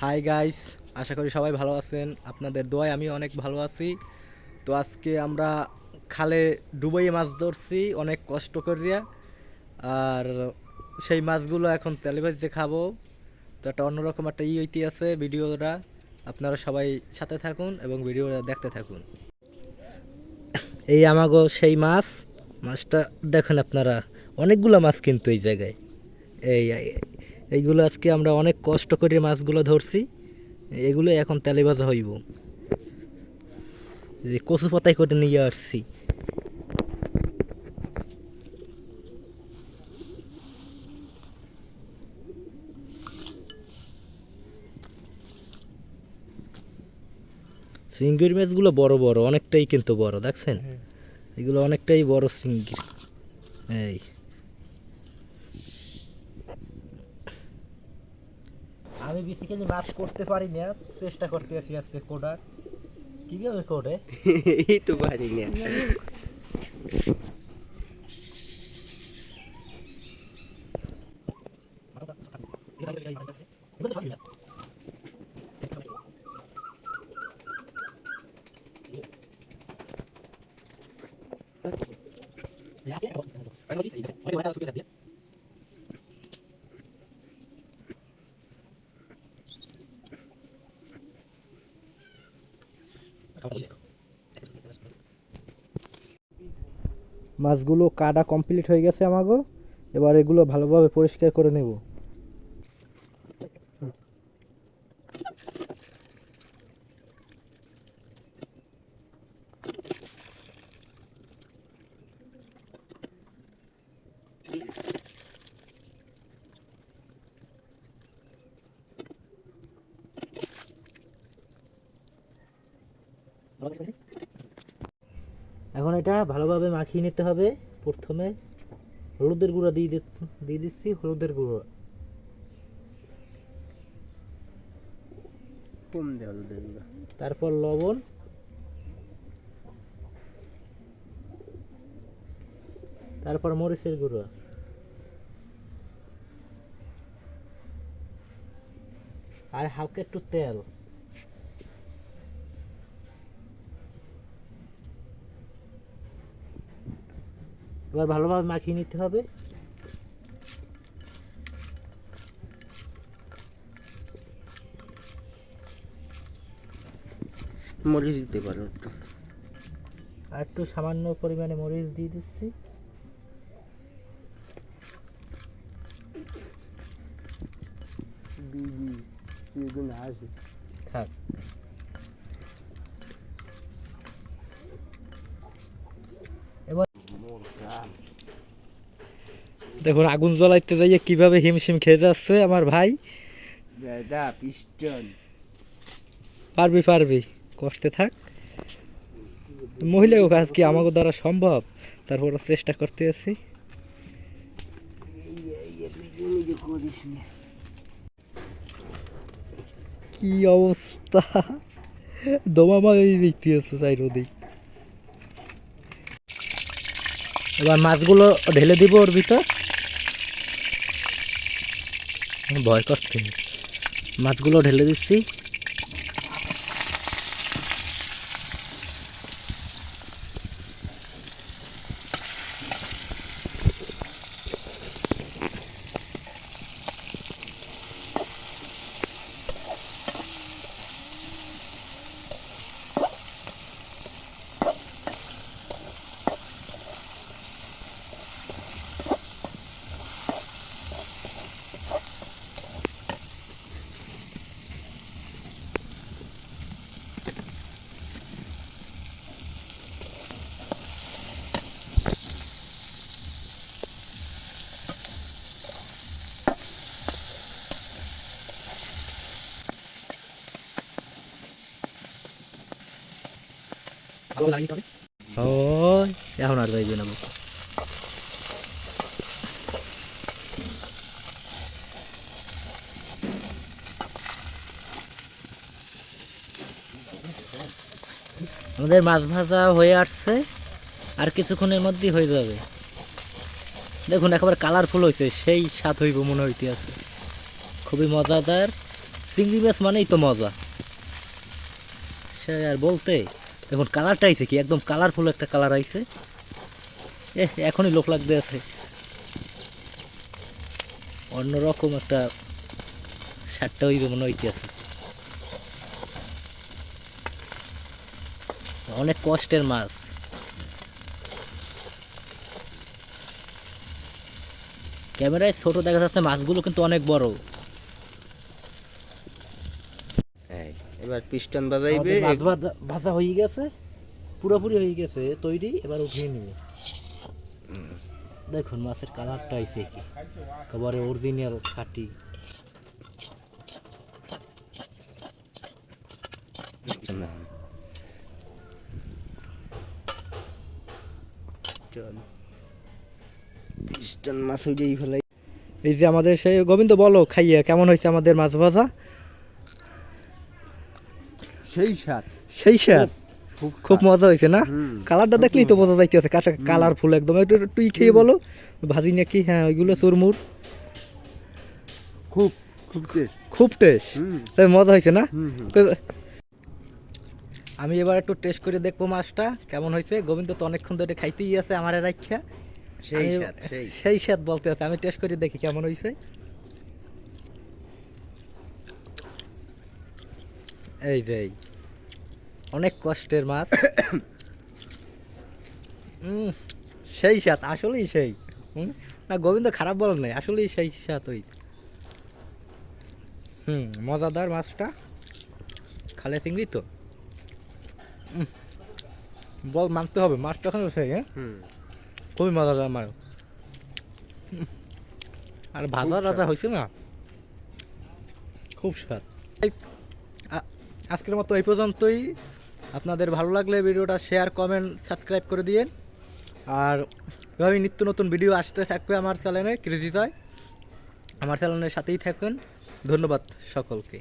Hi guys, আশা করি সবাই ভালো আছেন। আপনাদের দোয়ায় আমি অনেক ভালো আছি। তো আজকে আমরা খালে ডুবাইয়ে মাছ ধরছি অনেক কষ্ট করিয়া। আর সেই মাছগুলো এখন তেলে ভেজে খাবো। তো একটা অন্যরকম একটা হইতে আছে ভিডিওটা। আপনারা সবাই সাথে থাকুন এবং ভিডিওটা দেখতে থাকুন। এই আমাগো সেই মাছ, মাছটা দেখেন আপনারা, অনেকগুলো মাছ কিন্তু এই জায়গায়। এই এইগুলো আজকে আমরা অনেক কষ্ট করে মাছগুলো ধরছি। এগুলো এখন তেলে ভাজা হইব। যে কচু পাতায় করে নিয়ে আসছি। চিংড়ির মাছগুলো বড় বড়, অনেকটাই কিন্তু বড়, দেখছেন? এগুলো অনেকটাই বড় চিংড়ি। এই আমি বেসিক্যালি মাছ করতে পারি না, চেষ্টা করতে আছি আজকে কোডার। কিভাবে করে এই তো পারি না। মাছগুলো কাটা কমপ্লিট হয়ে গেছে আমাগো। এবার এগুলো ভালোভাবে পরিষ্কার করে নেব। এখন এটা ভালোভাবে মাখিয়ে নিতে হবে। প্রথমে হলুদের গুঁড়া দিয়ে দিচ্ছি হলুদের গুঁড়ো। কম দেওয়াল দেবো। তারপর লবণ, তারপর মরিচের গুঁড়ো, আর হালকা একটু তেল। এবার ভালোভাবে মাখিয়ে নিতে হবে। মরিচ দিতে পারো একটু। আর একটু সামান্য পরিমাণে মরিচ দিয়ে দিচ্ছি। আসবে থাক। এবার দেখুন আগুন জ্বলাইতে যাইয়ে কিভাবে হিমশিম খেয়ে যাচ্ছে আমার ভাই। দাদা পিস্টন পারবি পারবি, কষ্টে থাক। মহিলাও কাজ কি আমাকে দ্বারা সম্ভব? তারপর চেষ্টা করতে আছি। করিস না। কি অবস্থা, দমা মারি দেখতে আছে চাই রোদে। এবার মাছগুলো ঢেলে দিব ওর ভিতর। ভয় করছে। মাছগুলো ঢেলে দিচ্ছি। ও এখন আর যাইবে না। আমাদের মাছ ভাজা হয়ে আসছে, আর কিছুক্ষণের মধ্যেই হয়ে যাবে। দেখুন একেবারে কালারফুল হয়েছে, সেই স্বাদ হইব মনে হইতে আছে। খুবই মজাদার চিংড়ি মাছ মানেই তো মজা, সে আর বলতে। এখন কালারটা আইছে কি, একদম কালারফুল একটা কালার আইছে। এখনই লোক লাগতে আছে, অন্যরকম একটা স্বাদটা হইবে মনে হইতে আছে। অনেক কষ্টের মাছ। ক্যামেরায় ছোট দেখা যাচ্ছে, মাছগুলো কিন্তু অনেক বড়। এই, এবার পিস্টন বাজাইবে। আমাদের মাছ ভাজা হয়ে গেছে, পুরোপুরি হয়ে গেছে তৈরি, এবার উঠিয়ে নিবে। দেখুন মাছের কালারটা আইছে কি, একেবারে অরিজিনাল খাঁটি। পিস্টন মাছ হইলেই ফেলাই। এই যে আমাদের সেই গোবিন্দ, বলো খাইয়ে কেমন হয়েছে আমাদের মাছ ভাজা? সেই স্বাদ। সেই স্বাদ, খুব মজা হয়েছে না? হুম। কালারটা দেখলেই তো বোঝা যাইতেছে, কালারফুল একদম। একটু তুই খেয়ে বলো, ভাজি নাকি? হ্যাঁ, ওইগুলো চুরমুর, খুব খুব টেস্ট। খুব টেস্ট। হুম মজা হয়েছে না? হুম হুম। আমি এবার একটু টেস্ট করে দেখবো মাছটা কেমন হয়েছে। গোবিন্দ তো অনেকক্ষণ ধরে খাইতেই আছে আমার রাখা, সেই স্বাদ, সেই। সেই স্বাদ বলতে আছে। আমি টেস্ট করে দেখি কেমন হয়েছে। এই যে অনেক কষ্টের মাছ। সেই স্বাদ, আসলেই সেই। না, গোবিন্দ খারাপ বলেন নাই, আসলেই সেই স্বাদ ওই। মজাদার মাছটা, খালে চিংড়ি তো। বল, মানতে হবে মাছটা ওখানে সেই। হ্যাঁ, হুম। খুবই মজাদার মাছ। আর ভাজা টাজা হয়েছে না, খুব স্বাদ। আজকের মতো এই পর্যন্তই। আপনাদের ভালো লাগলে ভিডিওটা শেয়ার, কমেন্ট, সাবস্ক্রাইব করে দিয়েন। আর এভাবেই নিত্য নতুন ভিডিও আসতে থাকবে আমার চ্যানেলে ক্রেজি জয়। আমার চ্যানেলের সাথেই থাকুন। ধন্যবাদ সকলকে।